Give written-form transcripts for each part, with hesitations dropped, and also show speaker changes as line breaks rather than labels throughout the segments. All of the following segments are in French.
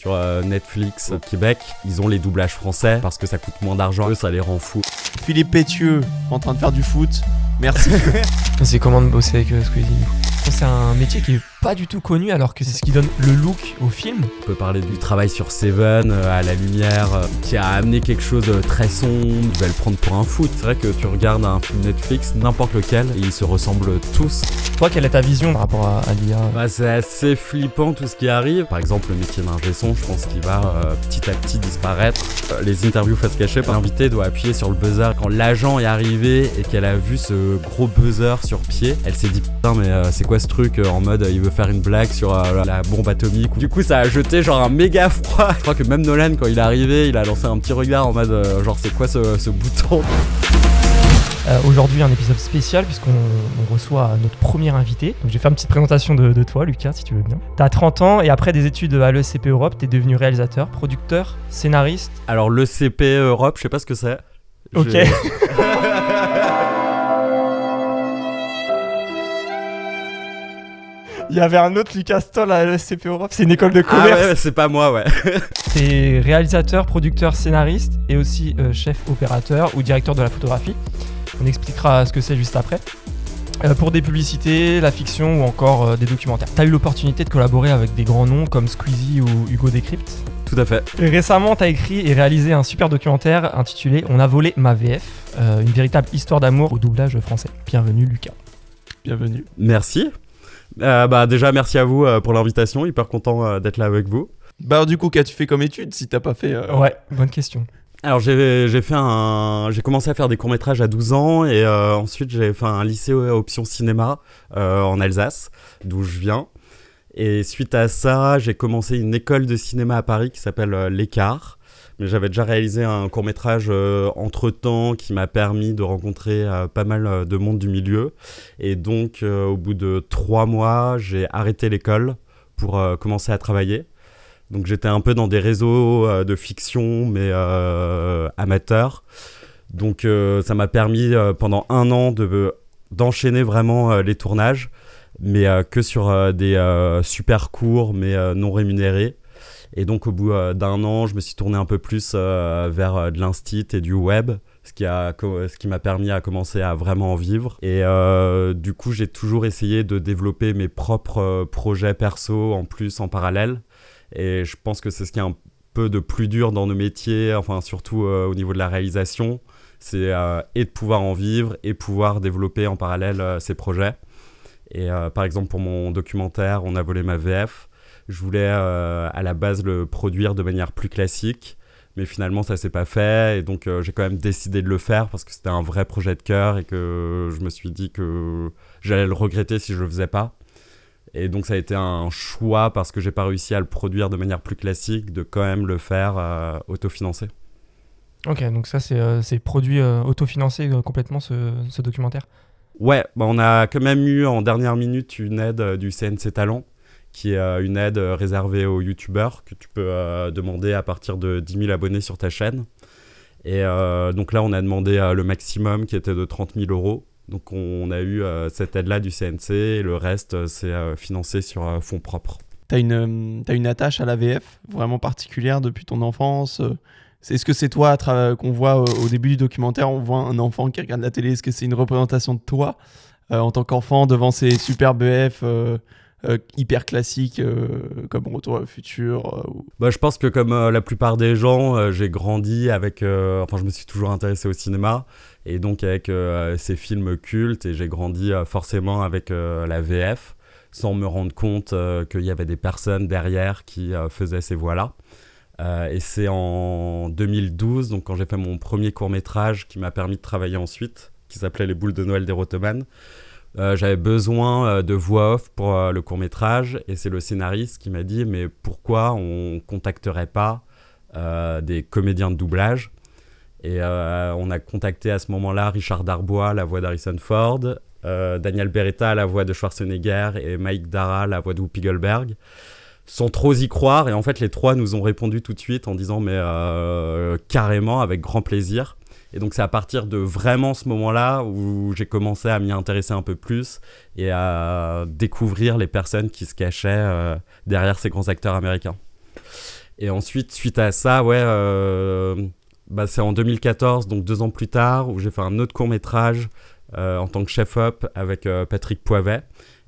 sur Netflix au Québec. Ils ont les doublages français parce que ça coûte moins d'argent. Eux, ça les rend fous.
Philippe Pétieux en train de faire du foot. Merci.
C'est comment de bosser avec Squeezie? C'est un métier qui est pas du tout connu alors que c'est ce qui donne le look au film.
On peut parler du travail sur Seven, à la lumière, qui a amené quelque chose de très sombre. Tu vas le prendre pour un foot. C'est vrai que tu regardes un film Netflix, n'importe lequel, et ils se ressemblent tous.
Toi, quelle est ta vision par rapport à l'IA?
C'est assez flippant tout ce qui arrive. Par exemple, le métier d'ingé son, je pense qu'il va petit à petit disparaître. Les interviews face cachée, l'invité doit appuyer sur le buzzer. Quand l'agent est arrivé et qu'elle a vu ce gros buzzer sur pied, elle s'est dit putain mais c'est quoi ce truc en mode il veut faire une blague sur la bombe atomique. Du coup ça a jeté genre un méga froid. Je crois que même Nolan quand il est arrivé il a lancé un petit regard en mode genre c'est quoi ce bouton.
Aujourd'hui un épisode spécial puisqu'on reçoit notre premier invité. Donc je vais faire une petite présentation de toi Lucas si tu veux bien. T'as 30 ans et après des études à l'ESCP Europe, t'es devenu réalisateur, producteur, scénariste.
Alors l'ESCP Europe, je sais pas ce que c'est.
Ok. Il y avait un autre Lucas Stoll à l'ESCP Europe, c'est une école de commerce.
Ah ouais, c'est pas moi, ouais.
T'es réalisateur, producteur, scénariste et aussi chef opérateur ou directeur de la photographie. On expliquera ce que c'est juste après. Pour des publicités, la fiction ou encore des documentaires. T'as eu l'opportunité de collaborer avec des grands noms comme Squeezie ou Hugo Décrypte.
Tout à fait.
Et récemment, t'as écrit et réalisé un super documentaire intitulé « On a volé ma VF », une véritable histoire d'amour au doublage français. Bienvenue Lucas.
Bienvenue.
Merci. Déjà merci à vous pour l'invitation, hyper content d'être là avec vous.
Du coup qu'as-tu fait comme étude si t'as pas fait
Ouais, bonne question.
Alors j'ai commencé à faire des courts-métrages à 12 ans et ensuite j'ai fait un lycée option cinéma en Alsace, d'où je viens. Et suite à ça, j'ai commencé une école de cinéma à Paris qui s'appelle l'Écart. Mais j'avais déjà réalisé un court-métrage entre-temps qui m'a permis de rencontrer pas mal de monde du milieu. Et donc, au bout de 3 mois, j'ai arrêté l'école pour commencer à travailler. Donc, j'étais un peu dans des réseaux de fiction, mais amateurs. Donc, ça m'a permis pendant 1 an d'enchaîner vraiment les tournages, mais que sur des super courts, mais non rémunérés. Et donc au bout d'1 an, je me suis tourné un peu plus vers de l'instit et du web, ce qui m'a permis à commencer à vraiment en vivre. Et du coup, j'ai toujours essayé de développer mes propres projets perso en plus, en parallèle. Et je pense que c'est ce qui est un peu de plus dur dans nos métiers, enfin surtout au niveau de la réalisation, c'est et de pouvoir en vivre et pouvoir développer en parallèle ces projets. Et par exemple, pour mon documentaire « On a volé ma VF », je voulais à la base le produire de manière plus classique, mais finalement ça s'est pas fait et donc j'ai quand même décidé de le faire parce que c'était un vrai projet de cœur et que je me suis dit que j'allais le regretter si je le faisais pas. Et donc ça a été un choix parce que j'ai pas réussi à le produire de manière plus classique, de quand même le faire autofinancé.
Ok, donc ça c'est produit autofinancé complètement ce documentaire.
Ouais, on a quand même eu en dernière minute une aide du CNC Talent, qui est une aide réservée aux youtubeurs que tu peux demander à partir de 10 000 abonnés sur ta chaîne. Et donc là, on a demandé le maximum qui était de 30 000 €. Donc on a eu cette aide-là du CNC et le reste, c'est financé sur fonds propres.
T'as une attache à la VF vraiment particulière depuis ton enfance Est-ce que c'est toi qu'on voit au début du documentaire, on voit un enfant qui regarde la télé? Est-ce que c'est une représentation de toi en tant qu'enfant devant ces superbes VF hyper classique comme Retour à le futur
Je pense que comme la plupart des gens, j'ai grandi avec... je me suis toujours intéressé au cinéma et donc avec ces films cultes et j'ai grandi forcément avec la VF sans me rendre compte qu'il y avait des personnes derrière qui faisaient ces voix-là. Et c'est en 2012, donc quand j'ai fait mon premier court-métrage qui m'a permis de travailler ensuite, qui s'appelait Les boules de Noël d'Erotoman. J'avais besoin de voix off pour le court-métrage et c'est le scénariste qui m'a dit mais pourquoi on contacterait pas des comédiens de doublage? Et on a contacté à ce moment-là Richard Darbois, la voix d'Harrison Ford, Daniel Beretta, la voix de Schwarzenegger et Mike Dara, la voix de Whoopi Goldberg, sans trop y croire. Et en fait les 3 nous ont répondu tout de suite en disant mais carrément, avec grand plaisir. Et donc c'est à partir de vraiment ce moment-là où j'ai commencé à m'y intéresser un peu plus et à découvrir les personnes qui se cachaient derrière ces grands acteurs américains. Et ensuite, suite à ça, ouais, c'est en 2014, donc 2 ans plus tard, où j'ai fait un autre court-métrage en tant que chef-op avec Patrick Poivet.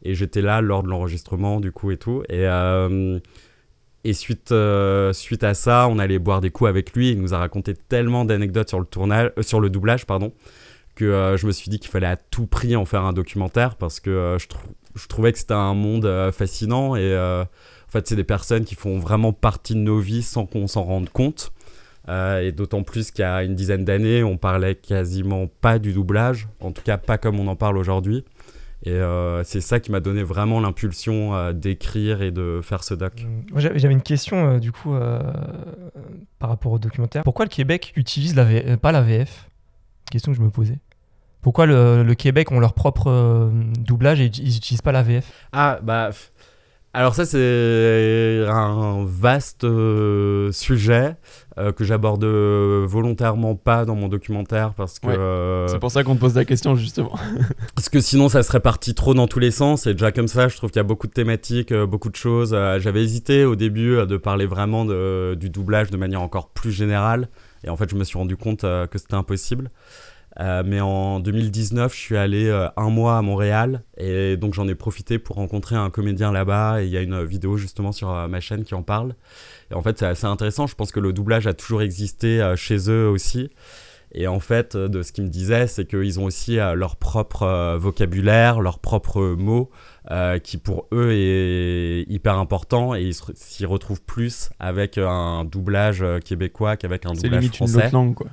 Et j'étais là lors de l'enregistrement, du coup, et tout. Et suite à ça, on allait boire des coups avec lui. Il nous a raconté tellement d'anecdotes sur le doublage, que je me suis dit qu'il fallait à tout prix en faire un documentaire parce que je trouvais que c'était un monde fascinant. Et en fait, c'est des personnes qui font vraiment partie de nos vies sans qu'on s'en rende compte. Et d'autant plus qu'il y a une dizaine d'années, on parlait quasiment pas du doublage, en tout cas pas comme on en parle aujourd'hui. Et c'est ça qui m'a donné vraiment l'impulsion d'écrire et de faire ce doc.
J'avais une question du coup par rapport au documentaire. Pourquoi le Québec utilise pas la VF? Question que je me posais. Pourquoi le Québec ont leur propre doublage et ils n'utilisent pas la VF?
Alors ça, c'est un vaste sujet que j'aborde volontairement pas dans mon documentaire parce que...
c'est pour ça qu'on te pose la question, justement.
Parce que sinon, ça serait parti trop dans tous les sens. Et déjà comme ça, je trouve qu'il y a beaucoup de thématiques, beaucoup de choses. J'avais hésité au début de parler vraiment du doublage de manière encore plus générale. Et en fait, je me suis rendu compte que c'était impossible. Mais en 2019, je suis allé 1 mois à Montréal et donc j'en ai profité pour rencontrer un comédien là-bas et il y a une vidéo justement sur ma chaîne qui en parle. Et en fait, c'est assez intéressant. Je pense que le doublage a toujours existé chez eux aussi. Et en fait, de ce qu'ils me disaient, c'est qu'ils ont aussi leur propre vocabulaire, leurs propres mots qui pour eux est hyper important et ils s'y retrouvent plus avec un doublage québécois qu'avec un doublage français.
C'est limite une autre langue, quoi.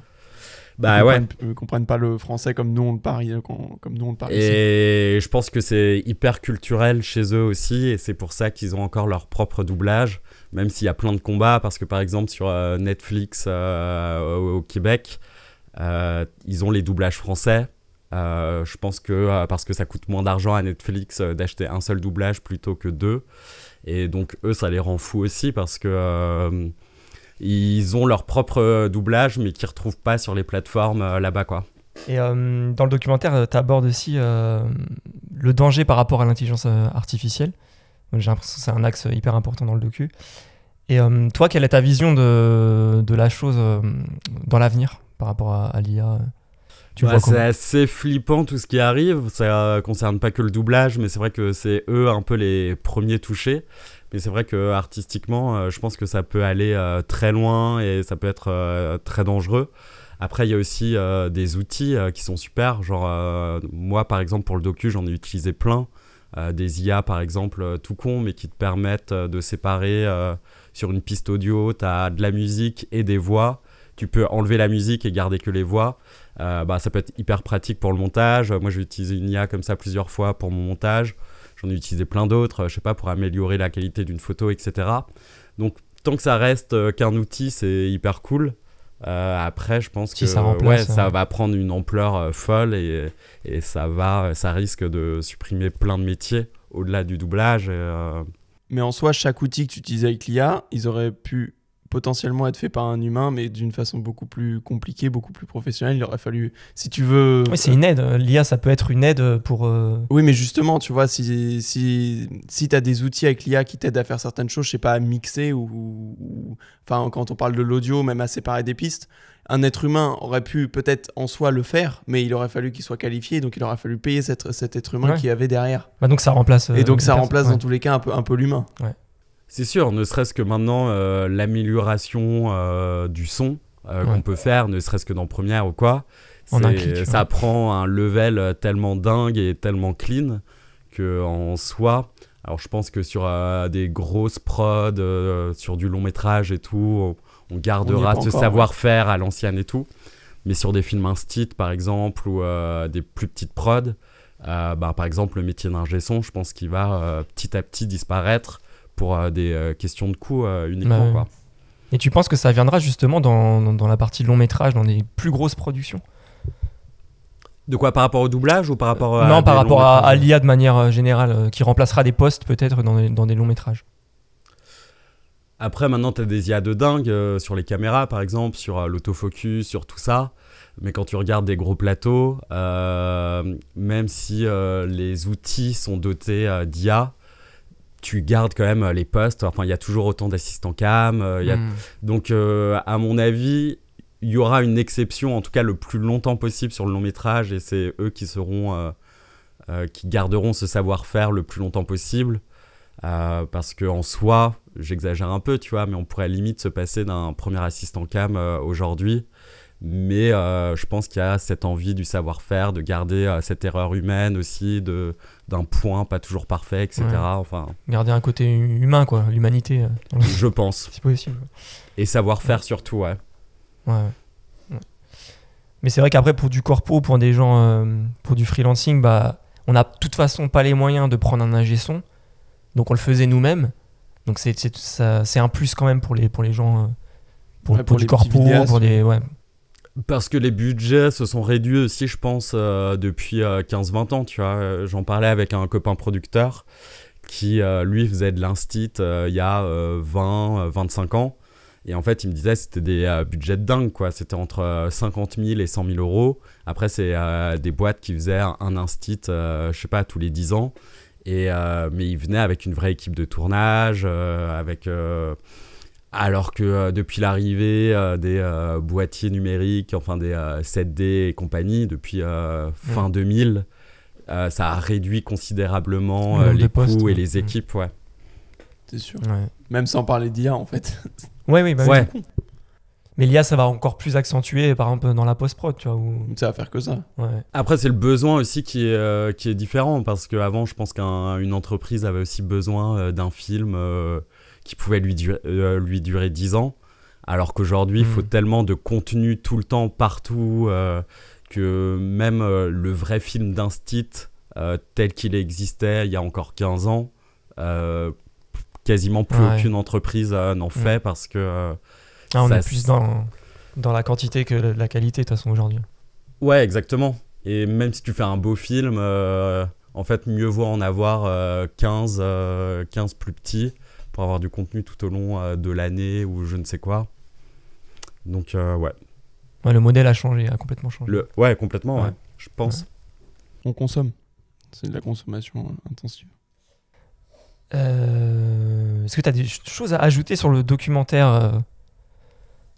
Ils
comprennent pas le français comme nous on le parle, ici.
Et je pense que c'est hyper culturel chez eux aussi et c'est pour ça qu'ils ont encore leur propre doublage, même s'il y a plein de combats, parce que par exemple sur Netflix au Québec, ils ont les doublages français. Je pense que parce que ça coûte moins d'argent à Netflix d'acheter un seul doublage plutôt que 2. Et donc eux, ça les rend fous aussi parce que... ils ont leur propre doublage, mais qu'ils ne retrouvent pas sur les plateformes là-bas, quoi.
Et dans le documentaire, tu abordes aussi le danger par rapport à l'intelligence artificielle. J'ai l'impression que c'est un axe hyper important dans le docu. Et toi, quelle est ta vision de la chose dans l'avenir par rapport à l'IA?
C'est assez flippant tout ce qui arrive. Ça ne concerne pas que le doublage, mais c'est vrai que c'est eux un peu les premiers touchés. Mais c'est vrai que artistiquement, je pense que ça peut aller très loin et ça peut être très dangereux. Après, il y a aussi des outils qui sont super. Genre, moi, par exemple, pour le docu, j'en ai utilisé plein. Des IA, par exemple, tout con, mais qui te permettent de séparer sur une piste audio. Tu as de la musique et des voix. Tu peux enlever la musique et garder que les voix. Ça peut être hyper pratique pour le montage. Moi, j'ai utilisé une IA comme ça plusieurs fois pour mon montage. J'en ai utilisé plein d'autres, je sais pas, pour améliorer la qualité d'une photo, etc. Donc, tant que ça reste qu'un outil, c'est hyper cool. Après, je pense que ça va prendre une ampleur folle et ça risque de supprimer plein de métiers au-delà du doublage.
Mais en soi, chaque outil que tu utilisais avec l'IA, ils auraient pu potentiellement être faits par un humain, mais d'une façon beaucoup plus compliquée, beaucoup plus professionnelle. Il aurait fallu, si tu veux...
Oui, c'est une aide. L'IA, ça peut être une aide pour...
Oui, mais justement, tu vois, si tu as des outils avec l'IA qui t'aident à faire certaines choses, je sais pas, à mixer enfin, quand on parle de l'audio, même à séparer des pistes, un être humain aurait pu peut-être en soi le faire, mais il aurait fallu qu'il soit qualifié, donc il aurait fallu payer cet être humain qui avait derrière.
Donc ça remplace...
Et donc ça remplace dans tous les cas un peu l'humain.
Ouais.
C'est sûr, ne serait-ce que maintenant, l'amélioration du son qu'on peut faire, ne serait-ce que dans Premiere ou quoi, ça prend un level tellement dingue et tellement clean qu'en soi, alors je pense que sur des grosses prods, sur du long métrage et tout, on gardera ce savoir-faire à l'ancienne et tout, mais sur des films instit par exemple ou des plus petites prods, par exemple le métier d'ingé son, je pense qu'il va petit à petit disparaître pour des questions de coût uniquement. Quoi.
Et tu penses que ça viendra justement dans la partie long métrage, dans des plus grosses productions?
De quoi, par rapport au doublage ou par rapport
Non, par rapport à l'IA de manière générale, qui remplacera des postes peut-être dans des longs métrages.
Après, maintenant, tu as des IA de dingue sur les caméras, par exemple, sur l'autofocus, sur tout ça. Mais quand tu regardes des gros plateaux, même si les outils sont dotés d'IA, tu gardes quand même les postes. Enfin, il y a toujours autant d'assistants cam. Donc, à mon avis, il y aura une exception, en tout cas le plus longtemps possible sur le long métrage, et c'est eux qui seront, qui garderont ce savoir-faire le plus longtemps possible. Parce qu'en soi, j'exagère un peu, tu vois, mais on pourrait limite se passer d'un premier assistant cam aujourd'hui. Mais je pense qu'il y a cette envie du savoir-faire, de garder cette erreur humaine aussi, d'un point pas toujours parfait, etc.
Ouais.
Enfin,
Garder un côté humain, quoi, l'humanité.
Je pense.
Si possible.
Et savoir-faire surtout, ouais.
Ouais. Mais c'est vrai qu'après, pour du corpo, pour des gens, pour du freelancing, bah, on n'a de toute façon pas les moyens de prendre un ingé son. Donc on le faisait nous-mêmes. Donc c'est un plus quand même pour les gens, pour du corpo, pour des... Ouais.
Parce que les budgets se sont réduits aussi, je pense, depuis 15-20 ans, tu vois. J'en parlais avec un copain producteur qui, lui, faisait de l'instit il y a 20-25 ans. Et en fait, il me disait que c'était des budgets de dingue, quoi. C'était entre 50 000 et 100 000 euros. Après, c'est des boîtes qui faisaient un instit, je sais pas, tous les 10 ans. Mais il venait avec une vraie équipe de tournage, alors que depuis l'arrivée des boîtiers numériques, enfin des 7D et compagnie, depuis fin 2000, ça a réduit considérablement les coûts et les équipes. Ouais.
C'est sûr. Ouais. Même sans parler d'IA, en fait.
Oui. Mais l'IA, ça va encore plus accentuer, par exemple, dans la post-prod, tu vois.
Ça va faire que ça.
Ouais.
Après, c'est le besoin aussi qui est différent, parce qu'avant, je pense qu'une entreprise avait aussi besoin d'un film qui pouvait lui durer 10 ans, alors qu'aujourd'hui, il faut tellement de contenu tout le temps, partout, que même le vrai film d'instit, tel qu'il existait il y a encore 15 ans, quasiment plus aucune entreprise n'en fait, parce que...
on est plus dans la quantité que la qualité, de toute façon, aujourd'hui.
Ouais, exactement. Et même si tu fais un beau film, en fait, mieux vaut en avoir 15 plus petits pour avoir du contenu tout au long de l'année ou je ne sais quoi. Donc, ouais.
Ouais, le modèle a changé, a complètement changé.
Ouais, complètement, ouais, je pense.
Ouais. On consomme. C'est de la consommation intensive.
Est-ce que tu as des choses à ajouter sur le documentaire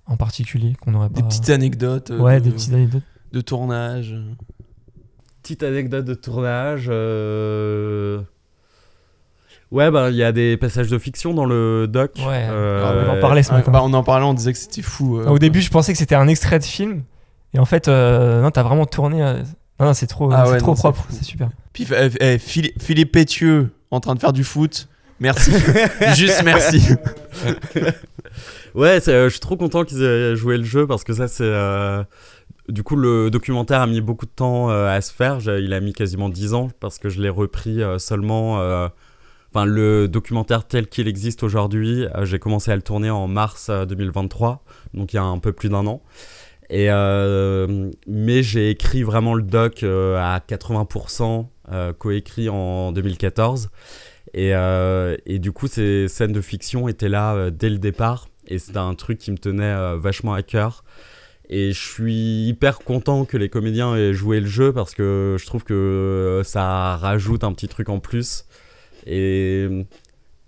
en particulier qu'on n'aurait pas...
Des petites anecdotes.
Ouais, des petites anecdotes.
De tournage.
Petite anecdote de tournage. Ouais, bah il y a des passages de fiction dans le doc.
Ouais. On en parlait ce matin.
Bah, on en parlait, on disait que c'était fou.
Au début, je pensais que c'était un extrait de film, et en fait, non, t'as vraiment tourné. Non, c'est trop, trop propre. C'est super.
Puis Philippe Pétieux en train de faire du foot. Merci. Juste merci.
Ouais, je suis trop content qu'ils aient joué le jeu, parce que ça, c'est... Du coup, le documentaire a mis beaucoup de temps à se faire. Il a mis quasiment 10 ans, parce que je l'ai repris seulement... Enfin, le documentaire tel qu'il existe aujourd'hui, j'ai commencé à le tourner en mars 2023, donc il y a un peu plus d'1 an. Mais j'ai écrit vraiment le doc à 80%, coécrit en 2014. Et du coup, ces scènes de fiction étaient là dès le départ. Et c'était un truc qui me tenait vachement à cœur. Et je suis hyper content que les comédiens aient joué le jeu, parce que je trouve que ça rajoute un petit truc en plus. Et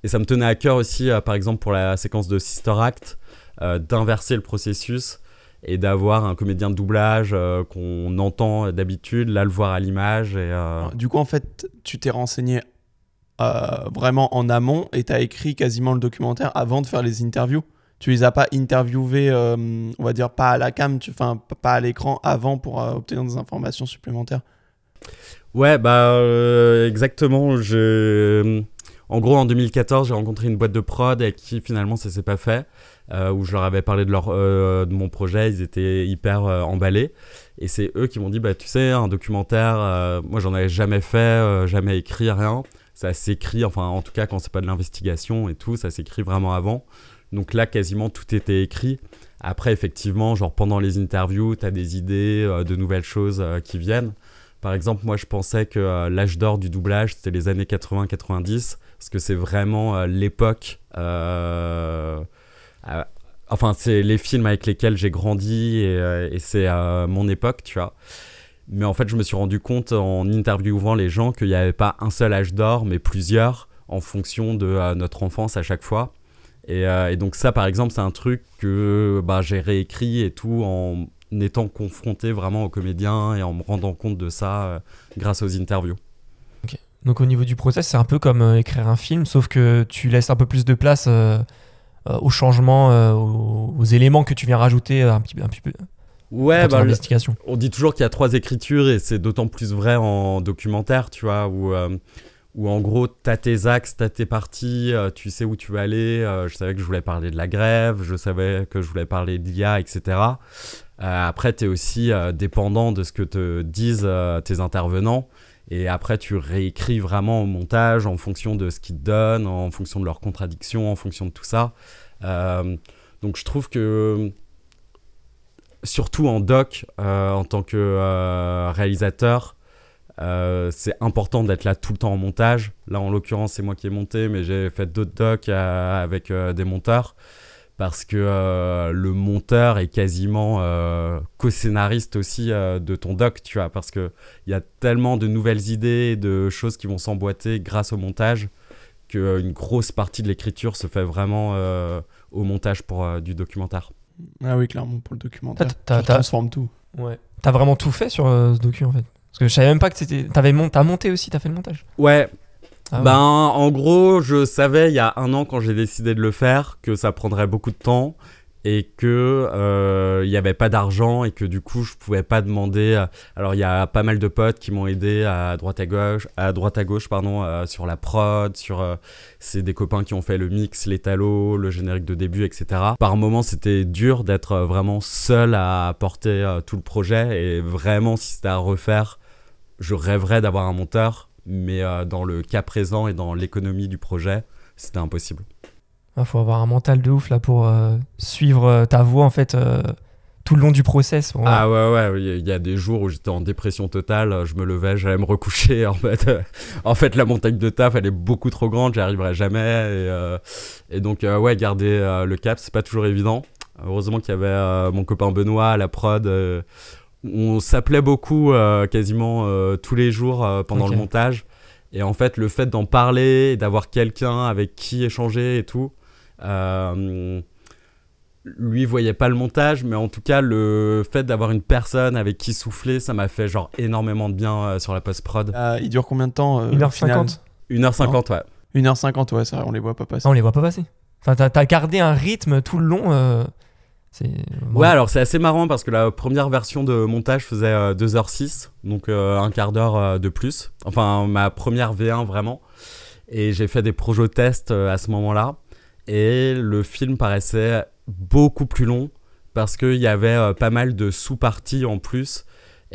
ça me tenait à cœur aussi, par exemple pour la séquence de Sister Act, d'inverser le processus et d'avoir un comédien de doublage qu'on entend d'habitude, là le voir à l'image.
Du coup, en fait, tu t'es renseigné vraiment en amont et tu as écrit quasiment le documentaire avant de faire les interviews. Tu les as pas interviewés, on va dire pas à la cam, pas à l'écran avant pour obtenir des informations supplémentaires.
Ouais, bah exactement. En gros, en 2014, j'ai rencontré une boîte de prod avec qui finalement ça s'est pas fait, où je leur avais parlé de mon projet, ils étaient hyper emballés. Et c'est eux qui m'ont dit, bah tu sais, un documentaire, moi j'en avais jamais fait, jamais écrit, rien. Ça s'écrit, enfin en tout cas quand c'est pas de l'investigation et tout, ça s'écrit vraiment avant. Donc là, quasiment tout était écrit. Après, effectivement, genre pendant les interviews, t'as des idées de nouvelles choses qui viennent. Par exemple, moi, je pensais que l'âge d'or du doublage, c'était les années 80-90, parce que c'est vraiment l'époque... enfin, c'est les films avec lesquels j'ai grandi, et c'est mon époque, tu vois. Mais en fait, je me suis rendu compte, en interviewant les gens, qu'il n'y avait pas un seul âge d'or, mais plusieurs, en fonction de notre enfance à chaque fois. Et donc ça, par exemple, c'est un truc que j'ai réécrit et tout en étant confronté vraiment aux comédiens et en me rendant compte de ça grâce aux interviews.
Okay. Donc au niveau du process, c'est un peu comme écrire un film, sauf que tu laisses un peu plus de place aux changements, aux éléments que tu viens rajouter un petit peu.
Ouais,
investigation.
On dit toujours qu'il y a 3 écritures et c'est d'autant plus vrai en documentaire, tu vois, où en gros, t'as tes axes, t'as tes parties, tu sais où tu veux aller. Je savais que je voulais parler de la grève, je savais que je voulais parler de l'IA, etc. Après, t'es aussi dépendant de ce que te disent tes intervenants. Et après, tu réécris vraiment au montage en fonction de ce qu'ils te donnent, en fonction de leurs contradictions, en fonction de tout ça. Donc, je trouve que, surtout en doc, en tant que réalisateur, c'est important d'être là tout le temps en montage. Là, en l'occurrence, c'est moi qui ai monté, mais j'ai fait d'autres docs avec des monteurs parce que le monteur est quasiment co-scénariste aussi de ton doc, tu vois, parce qu'il y a tellement de nouvelles idées et de choses qui vont s'emboîter grâce au montage qu'une grosse partie de l'écriture se fait vraiment au montage pour du documentaire.
Ah oui, clairement, pour le documentaire. Tu transformes tout.
Ouais. T'as vraiment tout fait sur ce docu, en fait? Parce que je savais même pas que c'était. T'as monté aussi, t'as fait le montage?
Ouais.
Ah ouais.
En gros, je savais il y a 1 an quand j'ai décidé de le faire que ça prendrait beaucoup de temps et que il y avait pas d'argent et que du coup je pouvais pas demander. Alors il y a pas mal de potes qui m'ont aidé à droite à gauche, sur la prod, c'est des copains qui ont fait le mix, les talos, le générique de début, etc. Par moments c'était dur d'être vraiment seul à porter tout le projet et vraiment si c'était à refaire, je rêverais d'avoir un monteur. Mais dans le cas présent et dans l'économie du projet, c'était impossible.
Il faut avoir un mental de ouf là pour suivre ta voix en fait tout le long du process.
Bon, ah ouais, il y a des jours où j'étais en dépression totale, je me levais, j'allais me recoucher. En fait, la montagne de taf, elle est beaucoup trop grande, j'y arriverai jamais. Et donc, garder le cap, c'est pas toujours évident. Heureusement qu'il y avait mon copain Benoît à la prod. On s'appelait beaucoup, quasiment tous les jours pendant le montage. Et en fait, le fait d'en parler, d'avoir quelqu'un avec qui échanger et tout, lui voyait pas le montage, mais en tout cas, le fait d'avoir une personne avec qui souffler, ça m'a fait genre énormément de bien sur la post-prod.
Il dure combien de temps
1h50
1h50, ouais.
1h50, ouais, ça, on les voit pas passer.
Ah, on les voit pas passer. Enfin, t'as gardé un rythme tout le long.
Ouais, alors c'est assez marrant parce que la première version de montage faisait 2h06, donc un quart d'heure de plus. Enfin, ma première V1 vraiment. Et j'ai fait des projets tests à ce moment-là. Et le film paraissait beaucoup plus long parce qu'il y avait pas mal de sous-parties en plus.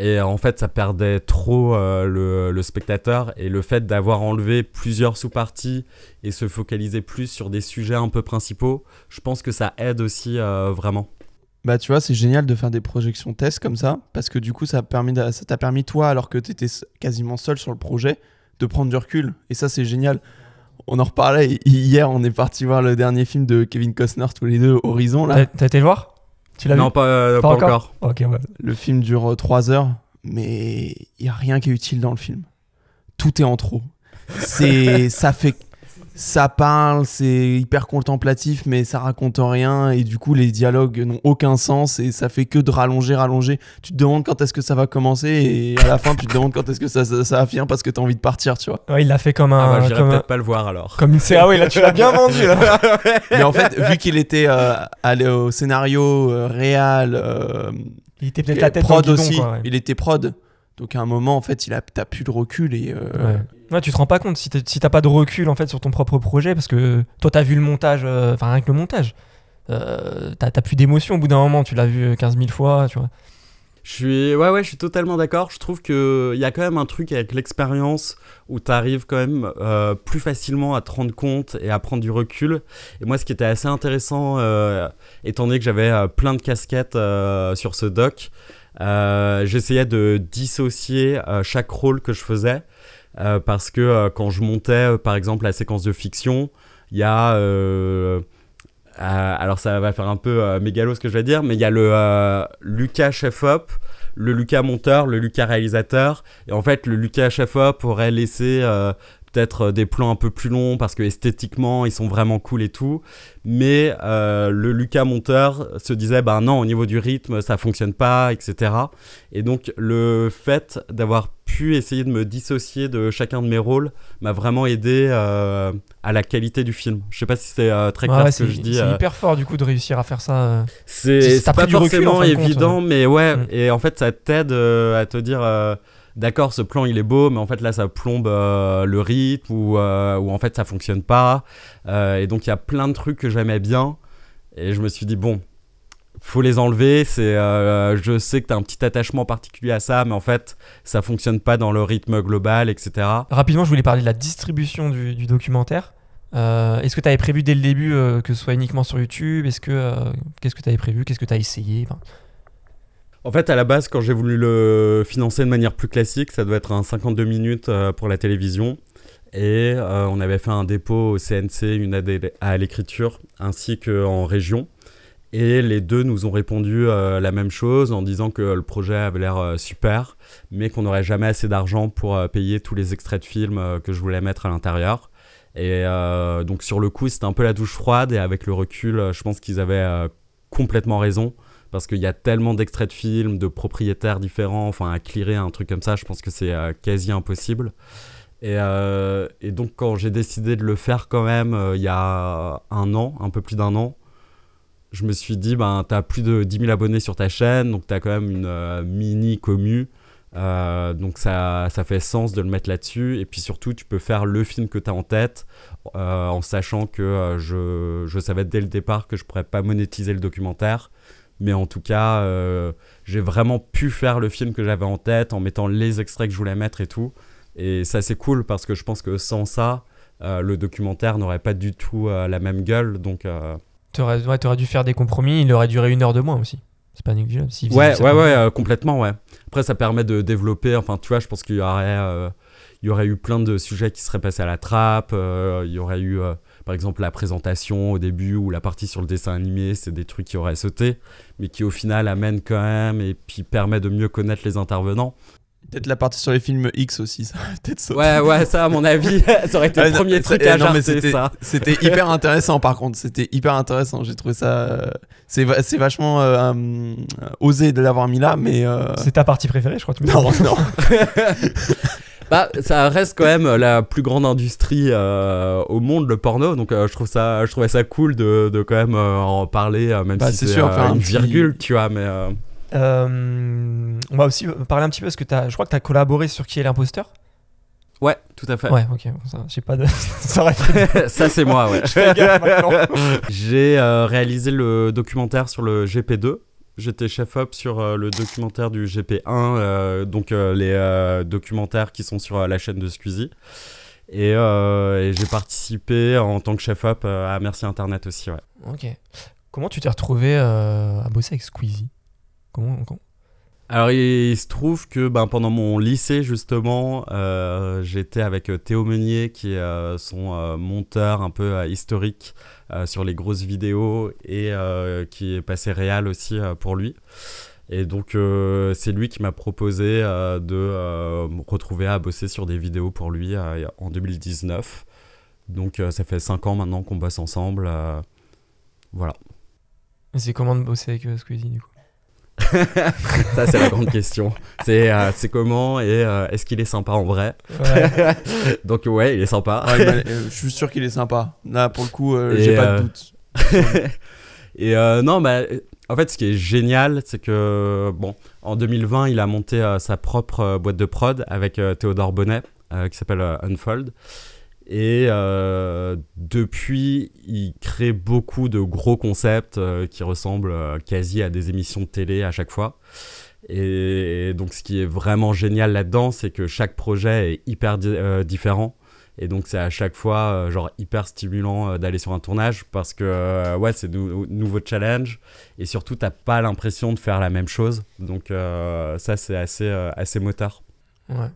Et en fait, ça perdait trop le spectateur. Et le fait d'avoir enlevé plusieurs sous-parties et se focaliser plus sur des sujets un peu principaux, je pense que ça aide aussi vraiment.
Bah tu vois, c'est génial de faire des projections tests comme ça, parce que du coup, ça t'a permis toi, alors que t'étais quasiment seul sur le projet, de prendre du recul. Et ça, c'est génial. On en reparlait hier, on est parti voir le dernier film de Kevin Costner, tous les deux, Horizon. Là.
T'as été le voir? Tu l'as vu?
Non, pas encore.
Ok, ouais.
Le film dure 3 heures, mais il n'y a rien qui est utile dans le film. Tout est en trop. Ça parle, c'est hyper contemplatif, mais ça raconte rien. Et du coup, les dialogues n'ont aucun sens et ça fait que de rallonger. Tu te demandes quand est-ce que ça va commencer et à la fin, tu te demandes quand est-ce que ça va finir parce que tu as envie de partir, tu vois.
Ouais, il l'a fait comme un...
j'irai peut-être pas le voir alors.
Comme une série. Ah oui, là, tu l'as bien vendu. Là.
Mais en fait, vu qu'il était allé au scénario, réal...
il était peut-être la tête
prod
dans le guidon,
aussi,
quoi, ouais.
Il était prod. Donc à un moment, en fait, t'as plus de recul et...
Ouais, tu te rends pas compte si t'as pas de recul en fait sur ton propre projet parce que toi t'as vu le montage, enfin rien que le montage, t'as plus d'émotion au bout d'un moment, tu l'as vu 15 000 fois, tu vois.
Je suis totalement d'accord. Je trouve qu'il y a quand même un truc avec l'expérience où t'arrives quand même plus facilement à te rendre compte et à prendre du recul. Et moi, ce qui était assez intéressant, étant donné que j'avais plein de casquettes sur ce doc, j'essayais de dissocier chaque rôle que je faisais. Parce que quand je montais par exemple la séquence de fiction, il y a alors ça va faire un peu mégalo ce que je vais dire, mais il y a le Lucas chef-op, le Lucas monteur, le Lucas réalisateur, et en fait le Lucas chef-op aurait laissé peut-être des plans un peu plus longs parce que esthétiquement ils sont vraiment cool et tout, mais le Lucas monteur se disait bah non, au niveau du rythme ça fonctionne pas, etc. Et donc le fait d'avoir pu essayer de me dissocier de chacun de mes rôles m'a vraiment aidé à la qualité du film. Je sais pas si c'est très clair ce que je dis.
C'est hyper fort du coup de réussir à faire ça.
C'est pas forcément
recul,
évident, mais ouais, et en fait ça t'aide à te dire d'accord, ce plan il est beau, mais en fait là ça plombe le rythme ou en fait ça fonctionne pas. Et donc il y a plein de trucs que j'aimais bien et je me suis dit bon, faut les enlever. Je sais que t'as un petit attachement particulier à ça, mais en fait ça fonctionne pas dans le rythme global, etc.
Rapidement, je voulais parler de la distribution du documentaire. Est-ce que tu avais prévu dès le début que ce soit uniquement sur YouTube? Qu'est-ce que tu avais prévu? Qu'est-ce que tu as essayé?
En fait, à la base, quand j'ai voulu le financer de manière plus classique, ça doit être un 52 minutes pour la télévision. Et on avait fait un dépôt au CNC, une aide à l'écriture, ainsi qu'en région. Et les deux nous ont répondu la même chose en disant que le projet avait l'air super, mais qu'on n'aurait jamais assez d'argent pour payer tous les extraits de films que je voulais mettre à l'intérieur. Et donc sur le coup, c'était un peu la douche froide. Et avec le recul, je pense qu'ils avaient complètement raison. Parce qu'il y a tellement d'extraits de films, de propriétaires différents, enfin à clearer un truc comme ça, je pense que c'est quasi impossible. Et donc quand j'ai décidé de le faire quand même, il y a un peu plus d'un an, je me suis dit, t'as plus de 10 000 abonnés sur ta chaîne, donc t'as quand même une mini commu, donc ça fait sens de le mettre là-dessus. Et puis surtout, tu peux faire le film que t'as en tête, en sachant que je savais dès le départ que je pourrais pas monétiser le documentaire. Mais en tout cas, j'ai vraiment pu faire le film que j'avais en tête en mettant les extraits que je voulais mettre et tout. Et ça, c'est cool parce que je pense que sans ça, le documentaire n'aurait pas du tout la même gueule. Donc,
t'aurais dû faire des compromis, il aurait duré 1 heure de moins aussi. C'est pas négligeable.
Complètement, ouais. Après, ça permet de développer. Enfin, tu vois, je pense qu'il y aurait eu plein de sujets qui seraient passés à la trappe. Il y aurait eu... par exemple, la présentation au début ou la partie sur le dessin animé, c'est des trucs qui auraient sauté, mais qui au final amènent quand même et puis permet de mieux connaître les intervenants.
Peut-être la partie sur les films X aussi, ça aurait peut-être sauté.
Ouais, ça à mon avis, ça aurait été le premier truc à jarter, ça.
C'était hyper intéressant par contre, c'était hyper intéressant, j'ai trouvé ça... c'est vachement osé de l'avoir mis là, mais...
C'est ta partie préférée, je crois.
Non.
Ça reste quand même la plus grande industrie au monde, le porno, donc je trouvais ça cool de quand même en parler, même si c'est une virgule, tu vois, mais...
On va aussi parler un petit peu parce que je crois que tu as collaboré sur Qui est l'imposteur?
Ouais, tout à fait.
Ouais, ok, j'ai pas de... ça aurait fait...
Ça, c'est moi, ouais.
Je fais gaffe maintenant.
J'ai réalisé le documentaire sur le GP2. J'étais chef-op sur le documentaire du GP1, donc les documentaires qui sont sur la chaîne de Squeezie. Et j'ai participé en tant que chef-op à Merci Internet aussi, ouais.
Ok. Comment tu t'es retrouvé à bosser avec Squeezie? Comment...
Alors il se trouve que pendant mon lycée justement, j'étais avec Théo Meunier qui est son monteur un peu historique sur les grosses vidéos et qui est passé réal aussi pour lui. Et donc c'est lui qui m'a proposé de me retrouver à bosser sur des vidéos pour lui en 2019. Donc ça fait 5 ans maintenant qu'on bosse ensemble. Voilà.
Et c'est comment de bosser avec Squeezie du coup?
Ça c'est la grande question. C'est comment et est-ce qu'il est sympa en vrai?
Ouais.
Donc ouais, il est sympa.
Ouais, je suis sûr qu'il est sympa. Là pour le coup, j'ai pas de doute.
Et non, en fait ce qui est génial, c'est que en 2020 il a monté sa propre boîte de prod avec Théodore Bonnet qui s'appelle Unfold. Et depuis, il crée beaucoup de gros concepts qui ressemblent quasi à des émissions de télé à chaque fois. Et donc, ce qui est vraiment génial là-dedans, c'est que chaque projet est hyper différent. Et donc, c'est à chaque fois genre hyper stimulant d'aller sur un tournage parce que c'est nouveau challenge. Et surtout, t'as pas l'impression de faire la même chose. Donc, ça, c'est assez moteur.
Ouais.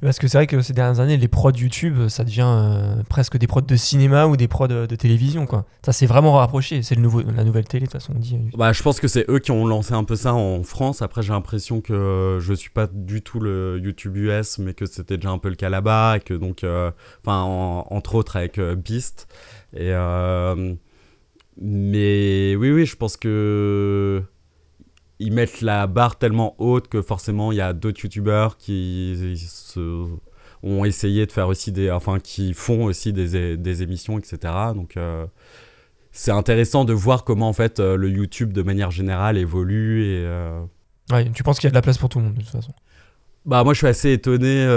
Parce que c'est vrai que ces dernières années, les prods YouTube, ça devient presque des prods de cinéma ou des prods de télévision, quoi. Ça s'est vraiment rapproché. C'est la nouvelle télé, de toute façon, on dit.
Bah, je pense que c'est eux qui ont lancé un peu ça en France. Après, j'ai l'impression que je suis pas du tout le YouTube US, mais que c'était déjà un peu le cas là-bas. Et que donc, entre autres avec Beast. Et, mais oui, je pense que ils mettent la barre tellement haute que forcément il y a d'autres youtubeurs qui ont essayé de faire aussi qui font aussi des émissions, etc. Donc c'est intéressant de voir comment en fait le YouTube de manière générale évolue et
Ouais, tu penses qu'il y a de la place pour tout le monde de toute façon?
Bah moi je suis assez étonné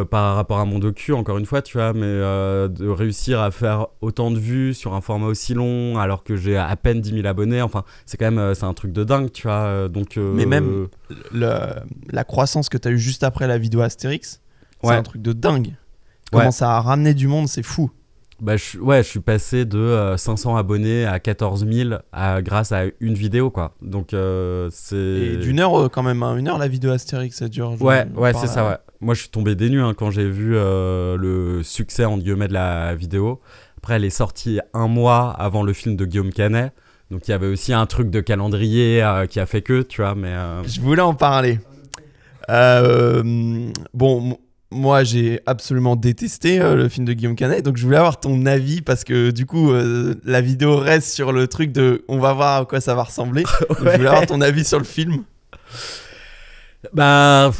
par rapport à mon docu, encore une fois, tu vois, mais de réussir à faire autant de vues sur un format aussi long alors que j'ai à peine 10 000 abonnés, enfin c'est quand même c'est un truc de dingue, tu vois, donc
Mais même la croissance que tu as eu juste après la vidéo Astérix, c'est un truc de dingue. Comment ça a ramené du monde, c'est fou.
Bah, je suis passé de 500 abonnés à 14 000 grâce à une vidéo, quoi. Donc, c'est...
Et d'une heure, quand même, hein. 1 heure la vidéo Astérix, ça dure.
Ouais, c'est ça, ouais. Moi, je suis tombé des nues quand j'ai vu le succès, entre guillemets, de la vidéo. Après, elle est sortie 1 mois avant le film de Guillaume Canet. Donc, il y avait aussi un truc de calendrier qui a fait que, tu vois, mais...
Je voulais en parler. Bon... Moi, j'ai absolument détesté le film de Guillaume Canet, donc je voulais avoir ton avis parce que du coup, la vidéo reste sur le truc de on va voir à quoi ça va ressembler. Donc, je voulais avoir ton avis sur le film.
Bah,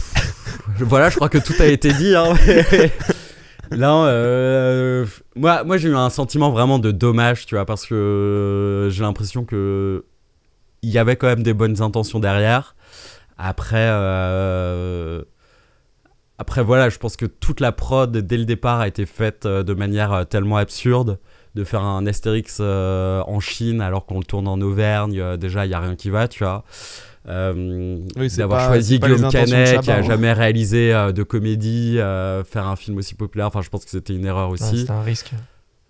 voilà, je crois que tout a été dit. Hein. Là, moi, j'ai eu un sentiment vraiment de dommage, tu vois, parce que j'ai l'impression que il y avait quand même des bonnes intentions derrière. Après, voilà, je pense que toute la prod, dès le départ, a été faite de manière tellement absurde. De faire un Astérix en Chine alors qu'on le tourne en Auvergne, déjà, il n'y a rien qui va, tu vois. D'avoir choisi Guillaume Canet, qui n'a jamais réalisé de comédie, faire un film aussi populaire, enfin, je pense que c'était une erreur aussi.
Ouais, c'était un risque.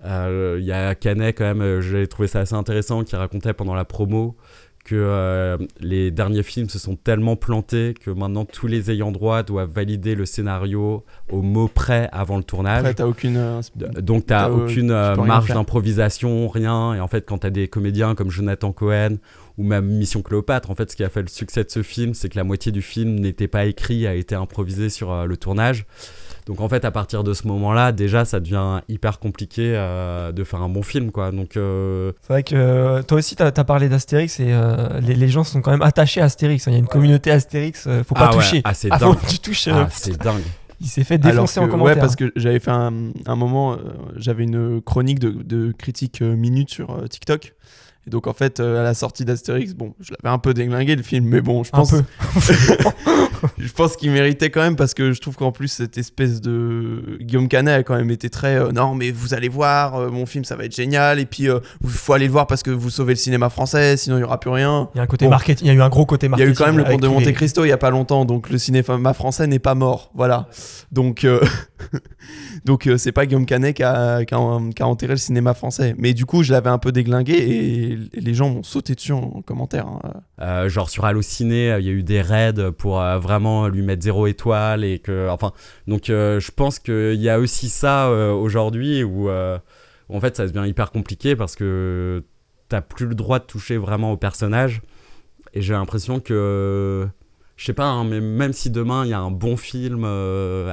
Il y a Canet, quand même, j'ai trouvé ça assez intéressant, qui racontait pendant la promo que les derniers films se sont tellement plantés que maintenant tous les ayants droit doivent valider le scénario au mot près avant le tournage.
Après, t'as aucune,
donc t'as aucune marge d'improvisation, rien. Et en fait, quand t'as des comédiens comme Jonathan Cohen ou même Mission Cléopâtre, en fait, ce qui a fait le succès de ce film, c'est que la moitié du film n'était pas écrit, a été improvisé sur le tournage. Donc en fait, à partir de ce moment-là, déjà, ça devient hyper compliqué de faire un bon film, quoi. Donc
c'est vrai que toi aussi, t'as parlé d'Astérix et les gens sont quand même attachés à Astérix. Il y a une communauté Astérix, faut pas toucher.
Ah, c'est dingue.
Tu touches.
C'est dingue.
Il s'est fait défoncer en commentaire.
Ouais, parce que j'avais fait un moment, j'avais une chronique de critique minute sur TikTok. Et donc en fait, à la sortie d'Astérix, bon, je l'avais un peu déglingué le film, mais bon, je pense qu'il méritait quand même parce que je trouve qu'en plus cette espèce de Guillaume Canet a quand même été très non mais vous allez voir, mon film ça va être génial et puis il faut aller le voir parce que vous sauvez le cinéma français, sinon il y aura plus rien.
Il y a un côté marketing, il y a eu un gros côté marketing.
Il y a eu quand même le Comte de Monte Cristo il y a pas longtemps, donc le cinéma français n'est pas mort, voilà. Donc c'est pas Guillaume Canet qui a enterré le cinéma français. Mais du coup, je l'avais un peu déglingué et les gens m'ont sauté dessus en commentaire. Hein.
Genre sur Allociné, il y a eu des raids pour vraiment lui mettre 0 étoile et que, enfin, donc je pense qu'il y a aussi ça aujourd'hui où en fait ça devient hyper compliqué parce que t'as plus le droit de toucher vraiment au personnage. Et j'ai l'impression que, je sais pas, hein, mais même si demain il y a un bon film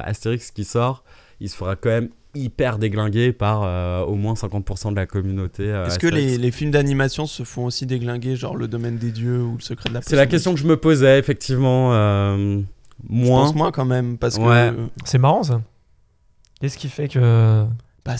Astérix qui sort, il se fera quand même hyper déglingué par au moins 50% de la communauté.
Est-ce que les films d'animation se font aussi déglinguer, genre Le Domaine des Dieux ou Le Secret de la Potion?
C'est la question que je me posais, effectivement. Moins.
Je pense moins quand même, parce que...
C'est marrant ça. Qu'est-ce qui fait que...
Bah,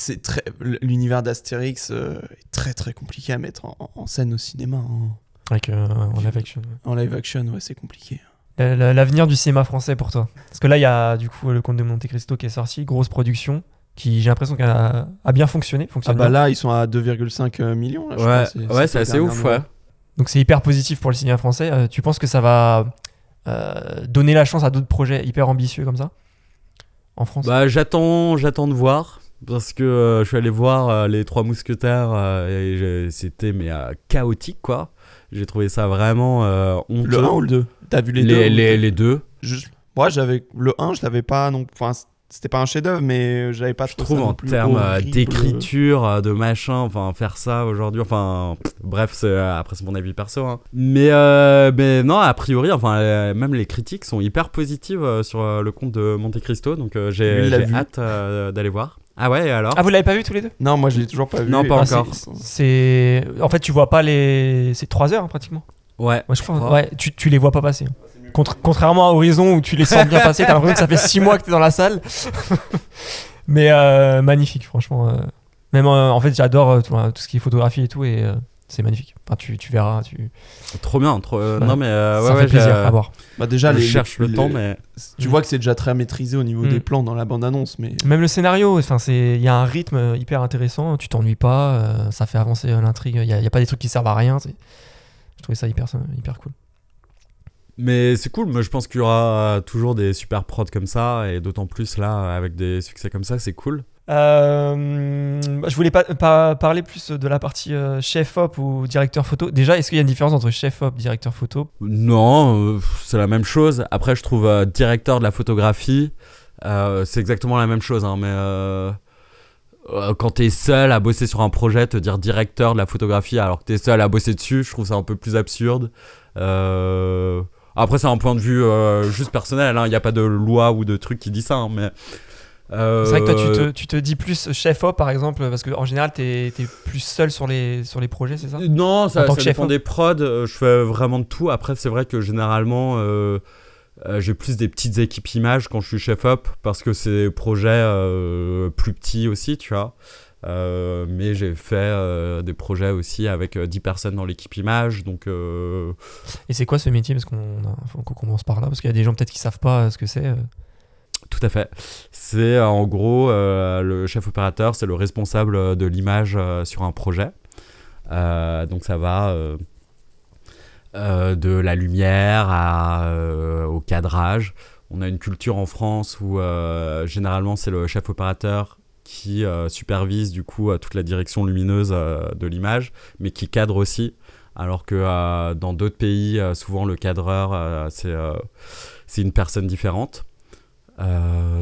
l'univers d'Astérix est très très compliqué à mettre en scène au cinéma. Hein.
Avec en live action.
En live action, ouais, c'est compliqué.
L'avenir du cinéma français pour toi? Parce que là, il y a du coup le Comte de Monte Cristo qui est sorti, grosse production, qui j'ai l'impression qu'elle a bien fonctionné.
Bah là, ils sont à 2,5 millions. Là, je crois,
ouais, c'est assez ouf, ouais.
Donc c'est hyper positif pour le cinéma français. Tu penses que ça va donner la chance à d'autres projets hyper ambitieux comme ça en France?
Bah j'attends de voir. Parce que je suis allé voir Les Trois Mousquetaires et c'était chaotique, quoi. J'ai trouvé ça vraiment honteux.
Le 1 ou le 2? T'as vu les deux?
Les deux.
Moi, j'avais le 1, je l'avais pas non, enfin c'était pas un chef-d'œuvre, mais j'avais pas
Je trouve en termes d'écriture, de machin, enfin faire ça aujourd'hui, enfin bref, après c'est mon avis perso, hein. Mais non, a priori, enfin même les critiques sont hyper positives sur le conte de Monte Cristo, donc j'ai hâte d'aller voir. Ah ouais, et alors?
Ah, vous l'avez pas vu tous les deux?
Non, moi je l'ai toujours pas vu.
Non, pas encore.
C'est en fait tu vois pas c'est 3 heures hein, pratiquement.
Ouais.
Moi je crois. Ouais, tu les vois pas passer. Contrairement à Horizon où tu les sens bien passer, t'as l'impression que ça fait 6 mois que t'es dans la salle. Mais magnifique, franchement. Même en fait, j'adore tout ce qui est photographie et tout, et c'est magnifique. Enfin, tu verras.
Trop bien. Non, mais
ça fait plaisir à voir.
Bah, déjà,
je cherche le temps, mais.
Tu vois que c'est déjà très maîtrisé au niveau des plans dans la bande-annonce. Mais...
Même le scénario, il y a un rythme hyper intéressant, tu t'ennuies pas, ça fait avancer l'intrigue, il n'y a pas des trucs qui servent à rien. Je trouvais ça hyper cool.
Mais c'est cool, moi je pense qu'il y aura toujours des super prods comme ça, et d'autant plus là, avec des succès comme ça, c'est cool.
Je voulais pas parler plus de la partie chef-op ou directeur photo. Déjà, est-ce qu'il y a une différence entre chef-op et directeur photo?
Non, c'est la même chose. Après, je trouve directeur de la photographie, c'est exactement la même chose, hein, mais quand t'es seul à bosser sur un projet, te dire directeur de la photographie alors que t'es seul à bosser dessus, je trouve ça un peu plus absurde. Après, c'est un point de vue juste personnel, hein. Il n'y a pas de loi ou de truc qui dit ça, hein, mais...
C'est vrai que toi, tu te dis plus chef-op, par exemple, parce qu'en général, t'es plus seul sur les projets, c'est ça?
Non, ça dépend des prods. Je fais vraiment de tout. Après, c'est vrai que généralement, j'ai plus des petites équipes images quand je suis chef-op, parce que c'est des projets plus petits aussi, tu vois. Mais j'ai fait des projets aussi avec 10 personnes dans l'équipe image, donc
Et c'est quoi ce métier? Parce faut qu'on commence par là, parce qu'il y a des gens peut-être qui savent pas ce que c'est.
Tout à fait. C'est en gros le chef opérateur, c'est le responsable de l'image sur un projet. Donc ça va de la lumière au cadrage. On a une culture en France où généralement c'est le chef opérateur qui supervise du coup toute la direction lumineuse de l'image, mais qui cadre aussi. Alors que dans d'autres pays, souvent le cadreur, c'est une personne différente.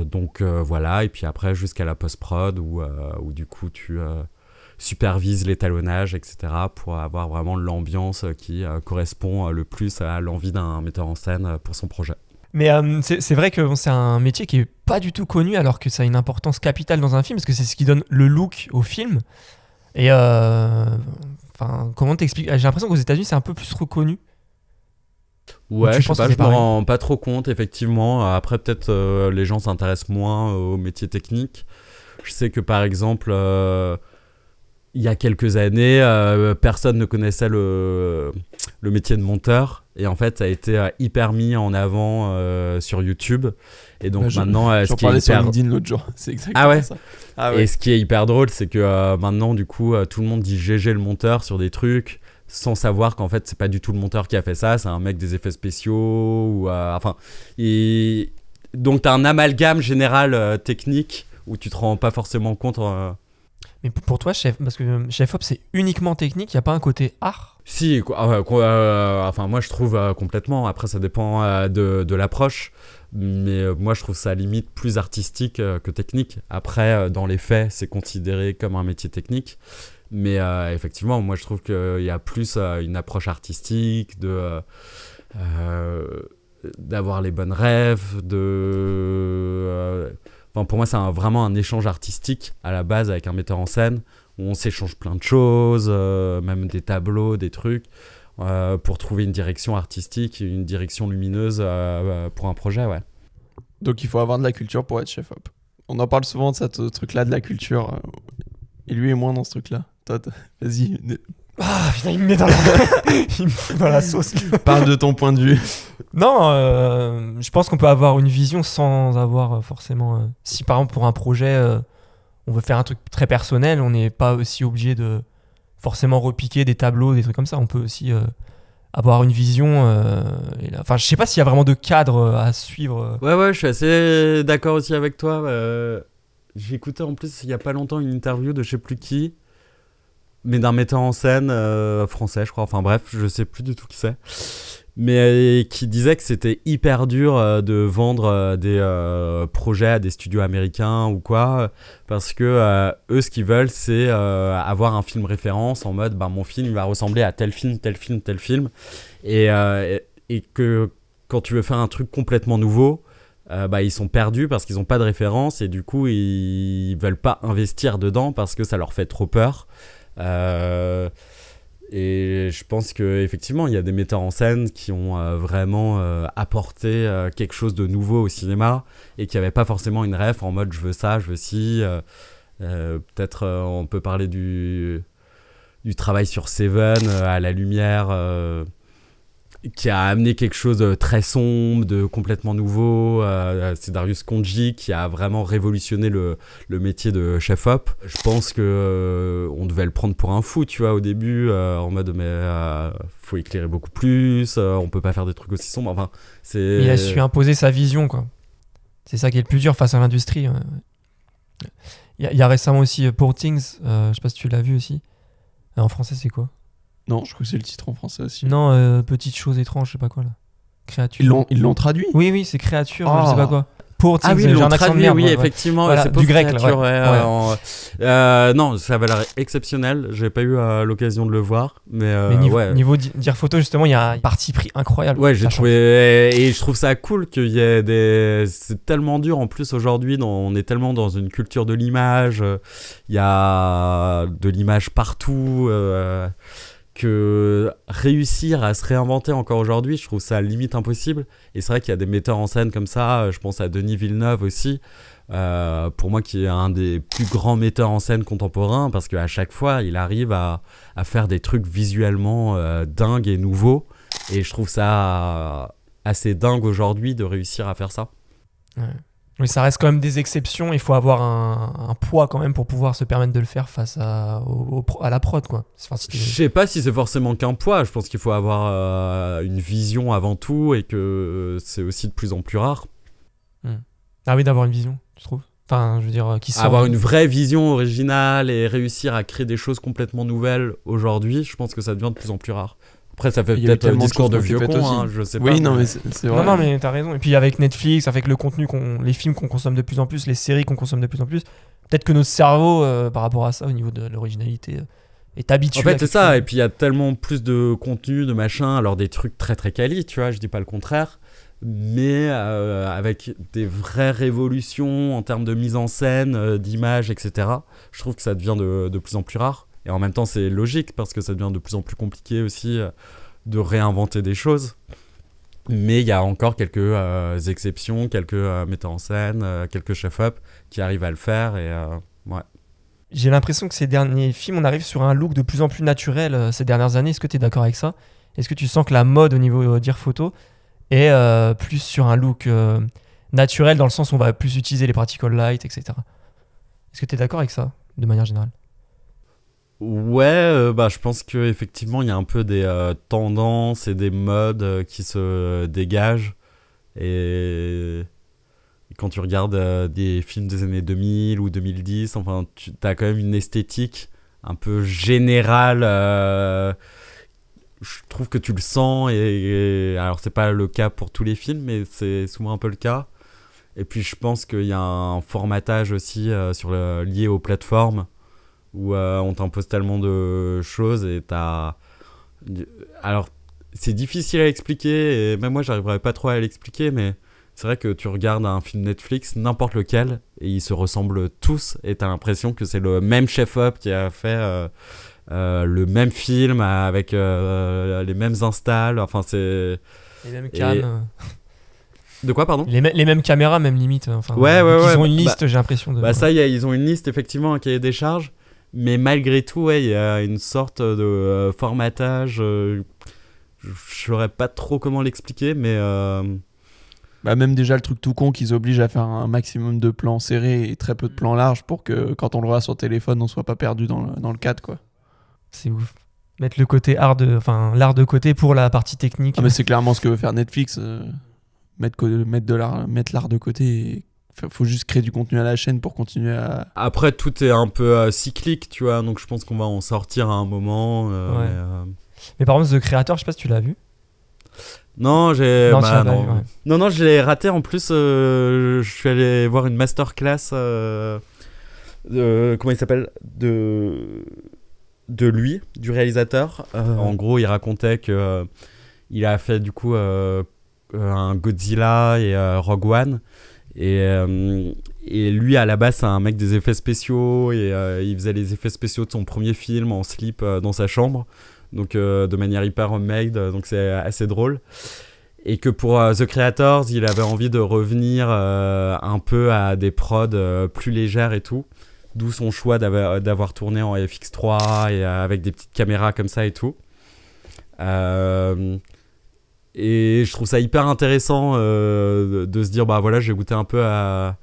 Donc voilà, et puis après jusqu'à la post-prod où du coup tu supervises l'étalonnage, etc. pour avoir vraiment l'ambiance qui correspond le plus à l'envie d'un metteur en scène pour son projet.
Mais c'est vrai que c'est un métier qui est pas du tout connu alors que ça a une importance capitale dans un film parce que c'est ce qui donne le look au film. Et comment t'expliques? J'ai l'impression qu'aux États-Unis c'est un peu plus reconnu.
Ouais, je sais pas, je me rends pas trop compte, effectivement. Après, peut-être les gens s'intéressent moins aux métiers techniques. Je sais que par exemple, il y a quelques années, personne ne connaissait le métier de monteur. Et en fait, ça a été hyper mis en avant sur YouTube. Et donc maintenant,
j'en parlais sur LinkedIn l'autre jour. C'est exactement ça. Ah ouais.
Et ce qui est hyper drôle, c'est que maintenant, du coup, tout le monde dit GG le monteur sur des trucs, sans savoir qu'en fait c'est pas du tout le monteur qui a fait ça, c'est un mec des effets spéciaux ou donc t'as un amalgame général technique où tu te rends pas forcément compte.
Mais pour toi, parce que chef-op c'est uniquement technique, il y a pas un côté art?
Si, moi je trouve complètement. Après ça dépend de l'approche, mais moi je trouve ça limite plus artistique que technique. Après dans les faits c'est considéré comme un métier technique. Mais effectivement, moi je trouve qu'il y a plus une approche artistique, d'avoir les bonnes rêves, pour moi c'est vraiment un échange artistique à la base avec un metteur en scène, où on s'échange plein de choses, même des tableaux, des trucs, pour trouver une direction artistique, une direction lumineuse pour un projet, ouais.
Donc il faut avoir de la culture pour être chef-op. On en parle souvent de ce truc-là, de la culture, et lui est moins dans ce truc-là. Vas-y.
Ah putain, il me met dans la sauce.
Parle de ton point de vue.
Non, je pense qu'on peut avoir une vision sans avoir forcément... si par exemple pour un projet, on veut faire un truc très personnel, on n'est pas aussi obligé de forcément repiquer des tableaux, des trucs comme ça. On peut aussi avoir une vision. Enfin, je sais pas s'il y a vraiment de cadre à suivre.
Ouais, je suis assez d'accord aussi avec toi. J'ai écouté en plus il y a pas longtemps une interview de je sais plus qui. mais d'un metteur en scène français, je crois. Enfin bref, je sais plus du tout qui c'est. Mais qui disait que c'était hyper dur de vendre des projets à des studios américains ou quoi, parce que eux, ce qu'ils veulent, c'est avoir un film référence en mode, mon film il va ressembler à tel film, tel film, tel film, et que quand tu veux faire un truc complètement nouveau, ils sont perdus parce qu'ils n'ont pas de référence, et du coup, ils veulent pas investir dedans parce que ça leur fait trop peur. Et je pense qu'effectivement, il y a des metteurs en scène qui ont vraiment apporté quelque chose de nouveau au cinéma et qui n'avaient pas forcément une ref en mode je veux ça, je veux ci. Peut-être on peut parler du travail sur Seven à la lumière qui a amené quelque chose de très sombre, de complètement nouveau. C'est Darius Khondji qui a vraiment révolutionné le métier de chef-op. Je pense qu'on devait le prendre pour un fou, tu vois, au début, en mode faut éclairer beaucoup plus, on peut pas faire des trucs aussi sombres. Enfin,
il a su imposer sa vision, quoi. C'est ça qui est le plus dur face à l'industrie. Il y a récemment aussi Poor Things, je sais pas si tu l'as vu aussi. En français, c'est quoi ?
Non, je crois que c'est le titre en français aussi.
Non, Petite chose étrange, je sais pas quoi là. Créature.
Ils l'ont traduit ?
Oui, c'est créature, je sais pas quoi. Pour
ah oui, ils l'ont traduit, oui, effectivement.
Voilà,
c'est
du grec,
créature,
ouais.
non, ça avait l'air exceptionnel. J'ai pas eu l'occasion de le voir, mais
niveau dire photo, justement, il y a un parti pris incroyable.
Ouais, j'ai trouvé, et je trouve ça cool qu'il y ait des. C'est tellement dur en plus aujourd'hui. On est tellement dans une culture de l'image. Il y a de l'image partout. Que réussir à se réinventer encore aujourd'hui, je trouve ça limite impossible. Et c'est vrai qu'il y a des metteurs en scène comme ça, je pense à Denis Villeneuve aussi, pour moi qui est un des plus grands metteurs en scène contemporains, parce qu'à chaque fois il arrive à faire des trucs visuellement dingues et nouveaux, et je trouve ça assez dingue aujourd'hui de réussir à faire ça.
Ouais. Mais ça reste quand même des exceptions, il faut avoir un poids quand même pour pouvoir se permettre de le faire face à la prod, quoi.
Je sais pas si c'est forcément qu'un poids, je pense qu'il faut avoir une vision avant tout, et que c'est aussi de plus en plus rare.
Ah oui, d'avoir une vision, tu trouves ? Enfin, je veux dire,
avoir une vraie vision originale et réussir à créer des choses complètement nouvelles aujourd'hui, je pense que ça devient de plus en plus rare. Après, ça fait peut-être un discours de vieux con, je sais pas.
Oui, non, mais c'est vrai.
Non, mais t'as raison. Et puis avec Netflix, avec le contenu, les films qu'on consomme de plus en plus, les séries qu'on consomme de plus en plus, peut-être que notre cerveau, par rapport à ça, au niveau de l'originalité, est habitué.
En fait, c'est ça. Et puis, il y a tellement plus de contenu, de machin, alors des trucs très, très quali, tu vois, je dis pas le contraire. Mais avec des vraies révolutions en termes de mise en scène, d'image, etc. Je trouve que ça devient de plus en plus rare. Et en même temps, c'est logique parce que ça devient de plus en plus compliqué aussi de réinventer des choses. Mais il y a encore quelques exceptions, quelques metteurs en scène, quelques chefs-op qui arrivent à le faire. Et, ouais.
J'ai l'impression que ces derniers films, on arrive sur un look de plus en plus naturel ces dernières années. Est-ce que tu es d'accord avec ça ? Est-ce que tu sens que la mode au niveau dire photo est plus sur un look naturel, dans le sens où on va plus utiliser les practical light, etc. Est-ce que tu es d'accord avec ça, de manière générale ?
Ouais, je pense qu'effectivement, il y a un peu des tendances et des modes qui se dégagent. Et quand tu regardes des films des années 2000 ou 2010, enfin, tu as quand même une esthétique un peu générale. Je trouve que tu le sens. Et alors, c'est pas le cas pour tous les films, mais c'est souvent un peu le cas. Et puis, je pense qu'il y a un formatage aussi lié aux plateformes, où on t'impose tellement de choses et t'as... Alors, c'est difficile à expliquer, et même moi, j'arriverais pas trop à l'expliquer, mais c'est vrai que tu regardes un film Netflix, n'importe lequel, et ils se ressemblent tous, et t'as l'impression que c'est le même chef-op qui a fait le même film avec les mêmes installs, enfin c'est...
Les mêmes cams...
De quoi, pardon ?
Les mêmes caméras, même limite. Enfin,
ouais.
Ils ont une liste, j'ai l'impression.
Ça, ils ont une liste, effectivement, un cahier des charges. Mais malgré tout, il y a une sorte de formatage. Je ne saurais pas trop comment l'expliquer, mais...
même déjà le truc tout con qu'ils obligent à faire un maximum de plans serrés et très peu de plans larges pour que quand on le voit sur téléphone, on ne soit pas perdu dans le cadre, quoi.
C'est ouf. Mettre le côté l'art de côté pour la partie technique.
Ah, mais c'est clairement ce que veut faire Netflix. Mettre l'art de côté faut juste créer du contenu à la chaîne pour continuer à...
Après, tout est un peu cyclique, tu vois, donc je pense qu'on va en sortir à un moment.
Ouais. Mais par contre, The Creator, je sais pas si tu l'as vu.
Non,
tu l'as pas
non.
vu, ouais.
Non, je l'ai raté. En plus, je suis allé voir une masterclass. Comment il s'appelle de lui, du réalisateur. En gros, il racontait que il a fait du coup un Godzilla et Rogue One. Et lui, à la base, c'est un mec des effets spéciaux. Et il faisait les effets spéciaux de son premier film en slip dans sa chambre. Donc de manière hyper homemade, donc c'est assez drôle. Et que pour The Creators, il avait envie de revenir un peu à des prods plus légères et tout. D'où son choix d'avoir tourné en FX3 et avec des petites caméras comme ça et tout. Et je trouve ça hyper intéressant de se dire, bah voilà, j'ai goûté un peu à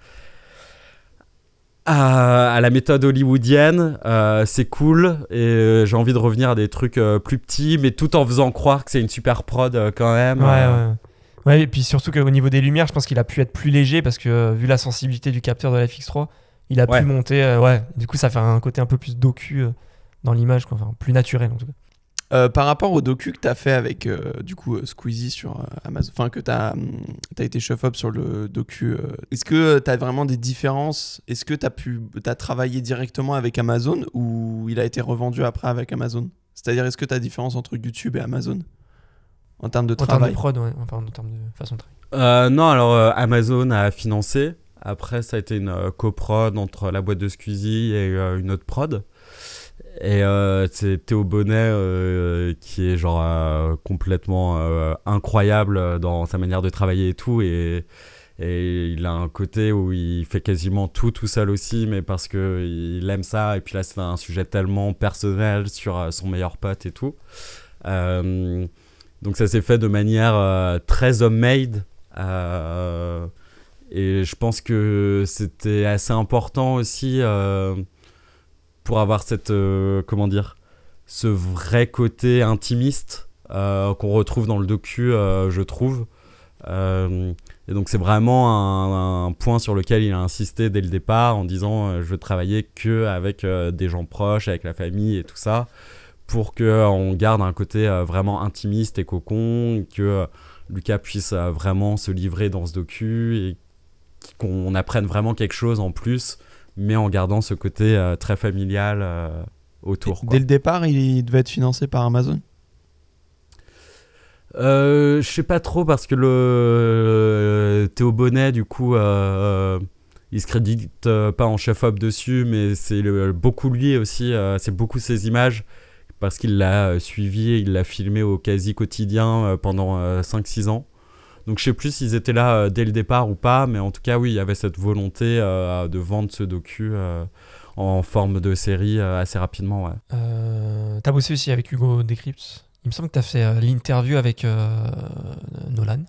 la méthode hollywoodienne, c'est cool et j'ai envie de revenir à des trucs plus petits, mais tout en faisant croire que c'est une super prod quand même.
Ouais, et puis surtout qu'au niveau des lumières, je pense qu'il a pu être plus léger parce que vu la sensibilité du capteur de la FX3, il a pu monter. Du coup, ça fait un côté un peu plus docu dans l'image, quoi. Enfin, plus naturel en tout cas.
Par rapport au docu que tu as fait avec du coup Squeezie sur Amazon, enfin que tu as été chef-op sur le docu, est-ce que tu as vraiment des différences? Est-ce que tu as travaillé directement avec Amazon ou il a été revendu après avec Amazon? C'est-à-dire, est-ce que tu as différence entre YouTube et Amazon en termes de travail?
En termes de prod, ouais. Enfin, en termes de façon de travailler.
Non, alors Amazon a financé. Après, ça a été une coprod entre la boîte de Squeezie et une autre prod. Et c'est Théo Bonnet qui est genre complètement incroyable dans sa manière de travailler et tout. Et il a un côté où il fait quasiment tout seul aussi, mais parce qu'il aime ça. Et puis là, c'est un sujet tellement personnel sur son meilleur pote et tout. Donc ça s'est fait de manière très homemade. Et je pense que c'était assez important aussi pour avoir cette ce vrai côté intimiste qu'on retrouve dans le docu, je trouve. Et donc c'est vraiment un point sur lequel il a insisté dès le départ en disant je veux travailler que avec des gens proches, avec la famille et tout ça, pour qu'on garde un côté vraiment intimiste et cocon, que Lucas puisse vraiment se livrer dans ce docu et qu'on apprenne vraiment quelque chose en plus, mais en gardant ce côté très familial autour.
Dès le départ, il devait être financé par Amazon?
Je sais pas trop parce que le Théo Bonnet, du coup, il se crédite pas en chef-op dessus, mais c'est beaucoup lui aussi, c'est beaucoup ses images parce qu'il l'a suivi et il l'a filmé au quasi quotidien pendant 5-6 ans. Donc je sais plus s'ils étaient là dès le départ ou pas, mais en tout cas oui, il y avait cette volonté de vendre ce docu en forme de série assez rapidement. Ouais.
T'as bossé aussi avec Hugo Décrypte. Il me semble que t'as fait l'interview avec Nolan.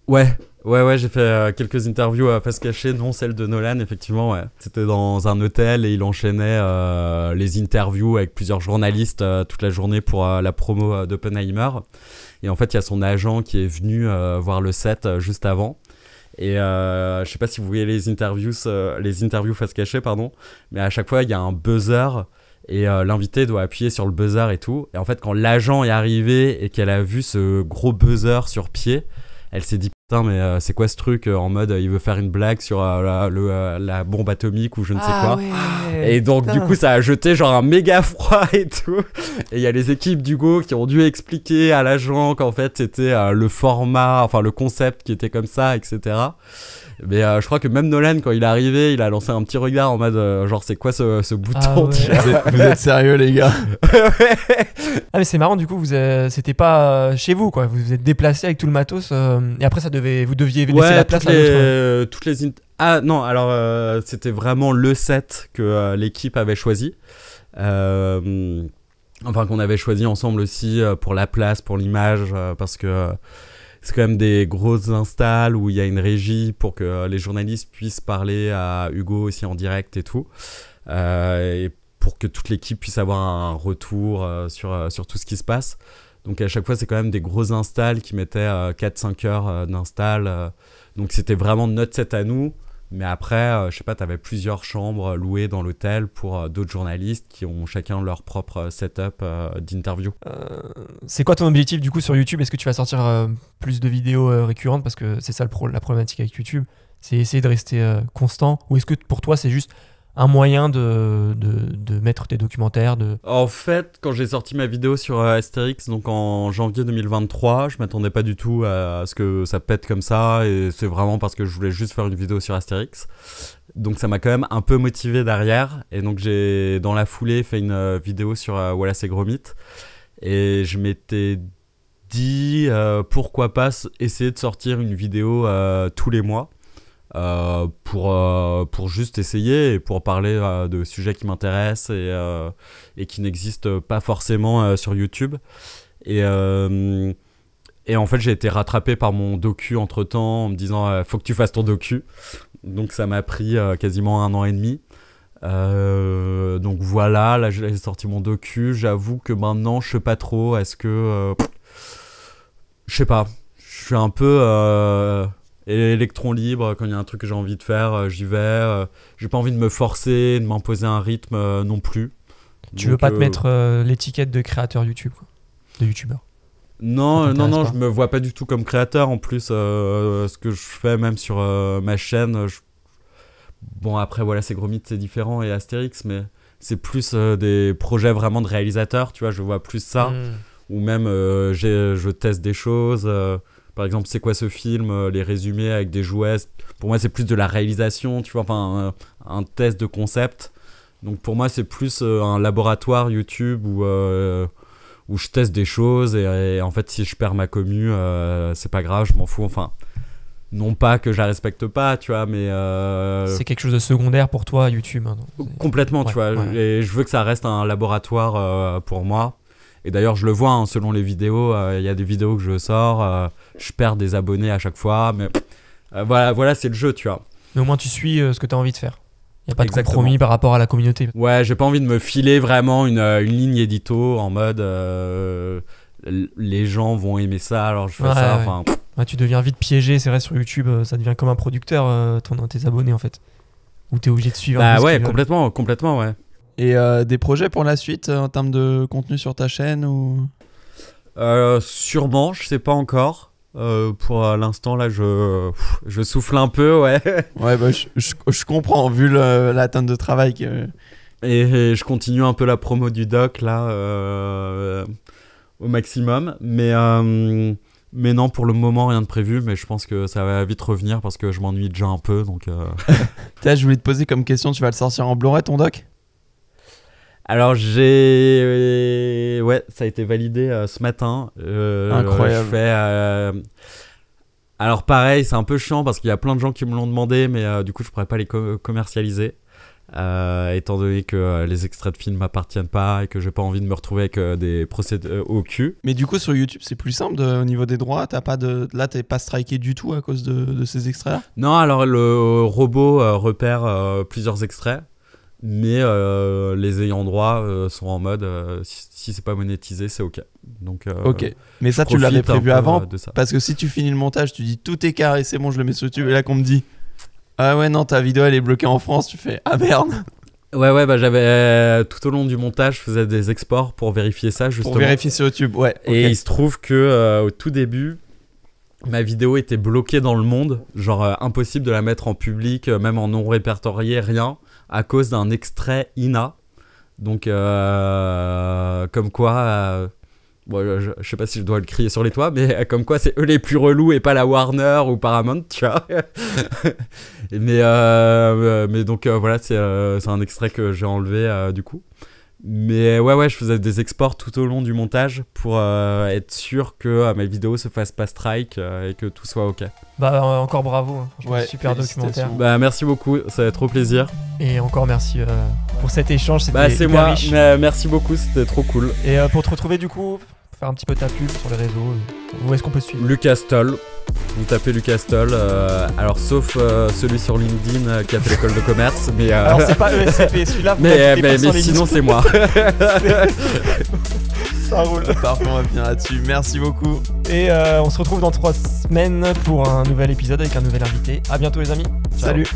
Ouais, j'ai fait quelques interviews à face cachée, non celle de Nolan, effectivement, ouais. C'était dans un hôtel et il enchaînait les interviews avec plusieurs journalistes toute la journée pour la promo d'Oppenheimer. Et en fait, il y a son agent qui est venu voir le set juste avant. Et je sais pas si vous voyez les interviews face cachée, pardon, mais à chaque fois, il y a un buzzer et l'invité doit appuyer sur le buzzer et tout. Et en fait, quand l'agent est arrivé et qu'elle a vu ce gros buzzer sur pied, elle s'est dit putain mais c'est quoi ce truc en mode il veut faire une blague sur la bombe atomique ou je ne sais quoi. Ouais, et donc putain. Du coup ça a jeté genre un méga froid et tout. Et il y a les équipes d'Hugo qui ont dû expliquer à l'agent qu'en fait c'était le format, enfin le concept qui était comme ça, etc. Mais je crois que même Nolan, quand il est arrivé, il a lancé un petit regard en mode genre c'est quoi ce bouton.
Vous êtes sérieux les gars?
Ah mais c'est marrant, du coup c'était pas chez vous quoi, vous vous êtes déplacé avec tout le matos et après vous deviez laisser la place à l'autre.
Ah non, alors c'était vraiment le set que l'équipe avait choisi. Enfin qu'on avait choisi ensemble aussi pour la place, pour l'image, parce que c'est quand même des grosses installs où il y a une régie pour que les journalistes puissent parler à Hugo aussi en direct et tout. Et pour que toute l'équipe puisse avoir un retour sur tout ce qui se passe. Donc à chaque fois, c'est quand même des grosses installs qui mettaient 4-5 heures d'install. Donc c'était vraiment notre set à nous. Mais après, je sais pas, t'avais plusieurs chambres louées dans l'hôtel pour d'autres journalistes qui ont chacun leur propre setup d'interview.
C'est quoi ton objectif du coup sur YouTube? Est-ce que tu vas sortir plus de vidéos récurrentes? Parce que c'est ça la problématique avec YouTube, c'est essayer de rester constant. Ou est-ce que pour toi c'est juste un moyen de mettre tes documentaires
En fait, quand j'ai sorti ma vidéo sur Astérix, donc en janvier 2023, je m'attendais pas du tout à ce que ça pète comme ça, et c'est vraiment parce que je voulais juste faire une vidéo sur Astérix. Donc ça m'a quand même un peu motivé derrière, et donc j'ai dans la foulée fait une vidéo sur Wallace et Gromit, et je m'étais dit pourquoi pas essayer de sortir une vidéo tous les mois. Pour juste essayer et pour parler de sujets qui m'intéressent et qui n'existent pas forcément sur YouTube. Et en fait, j'ai été rattrapé par mon docu entre-temps en me disant faut que tu fasses ton docu. Donc ça m'a pris quasiment 1 an et demi. Donc voilà, là j'ai sorti mon docu. J'avoue que maintenant, je sais pas trop. Est-ce que... je sais pas. Je suis un peu... électron libre, quand il y a un truc que j'ai envie de faire, j'y vais. J'ai pas envie de me forcer, de m'imposer un rythme non plus.
Tu veux pas te mettre l'étiquette de créateur YouTube, quoi, de youtubeur?
Non, je me vois pas du tout comme créateur. En plus, ce que je fais même sur ma chaîne, bon après voilà, c'est Gromit, c'est différent, et Astérix, mais c'est plus des projets vraiment de réalisateur, tu vois, je vois plus ça. Ou même je teste des choses. Par exemple, c'est quoi ce film, les résumés avec des jouets. Pour moi, c'est plus de la réalisation, tu vois, enfin un test de concept. Donc pour moi, c'est plus un laboratoire YouTube où je teste des choses et en fait, si je perds ma commu, c'est pas grave, je m'en fous. Enfin, non pas que je la respecte pas, tu vois, mais...
C'est quelque chose de secondaire pour toi, YouTube. Hein,
complètement, tu vois. Ouais. Et je veux que ça reste un laboratoire pour moi. Et d'ailleurs, je le vois, hein, selon les vidéos, y a des vidéos que je sors, je perds des abonnés à chaque fois, mais voilà, c'est le jeu, tu vois.
Mais au moins, tu suis ce que tu as envie de faire. Il n'y a pas de compromis par rapport à la communauté.
Ouais, j'ai pas envie de me filer vraiment une ligne édito en mode les gens vont aimer ça, alors je fais ça.
Ouais. Ouais, tu deviens vite piégé, c'est vrai, sur YouTube, ça devient comme un producteur, tes abonnés en fait. Où tu es obligé de suivre.
Bah ouais, complètement, ouais.
Et des projets pour la suite en termes de contenu sur ta chaîne ou...
Sûrement, je sais pas encore. Pour l'instant, là, je souffle un peu, ouais.
Ouais, bah, je comprends, vu la tonne de travail que...
Et je continue un peu la promo du doc, là, au maximum. Mais non, pour le moment, rien de prévu. Mais je pense que ça va vite revenir parce que je m'ennuie déjà un peu. Donc,
je voulais te poser comme question, tu vas le sortir en Blu-ray, ton doc ?
Alors ouais, ça a été validé ce matin.
Incroyable.
Alors pareil, c'est un peu chiant parce qu'il y a plein de gens qui me l'ont demandé, mais du coup je pourrais pas les commercialiser, étant donné que les extraits de films m'appartiennent pas et que j'ai pas envie de me retrouver avec des procédés au cul.
Mais du coup sur YouTube c'est plus simple au niveau des droits, là t'es pas striké du tout à cause de ces extraits-là ?
Non, alors le robot repère plusieurs extraits. Mais les ayants droit sont en mode si c'est pas monétisé, c'est ok. Donc,
ok. Mais ça, tu l'avais prévu avant parce que si tu finis le montage, tu dis tout est carré, c'est bon, je le mets sur YouTube. Et là, qu'on me dit ah ouais, non, ta vidéo elle est bloquée en France, tu fais ah merde.
Ouais, bah j'avais tout au long du montage, je faisais des exports pour vérifier ça justement.
Pour vérifier sur YouTube, ouais. Okay.
Et il se trouve que au tout début, ma vidéo était bloquée dans le monde, genre impossible de la mettre en public, même en non répertorié, rien. À cause d'un extrait INA. Donc, comme quoi... bon, je sais pas si je dois le crier sur les toits, mais comme quoi c'est eux les plus relous et pas la Warner ou Paramount, tu vois. mais donc, voilà, c'est un extrait que j'ai enlevé, du coup. Mais ouais, je faisais des exports tout au long du montage pour être sûr que mes vidéos se fassent pas strike et que tout soit ok.
Bah encore bravo, ouais, super documentaire.
Bah merci beaucoup, ça fait trop plaisir.
Et encore merci pour cet échange, c'était
bah, c'est
hyper
moi,
riche.
Merci beaucoup, c'était trop cool.
Et pour te retrouver du coup, faire un petit peu ta pub sur les réseaux, où est-ce qu'on peut te suivre ?
Lucas Stoll. Vous tapez Lucas Stoll, alors sauf celui sur LinkedIn qui a fait l'école de commerce, mais
alors c'est pas ESCP, celui-là.
mais sinon c'est moi.
Ça roule.
Parfait, on va finir là-dessus. Merci beaucoup.
Et on se retrouve dans 3 semaines pour un nouvel épisode avec un nouvel invité. À bientôt les amis.
Ciao. Salut.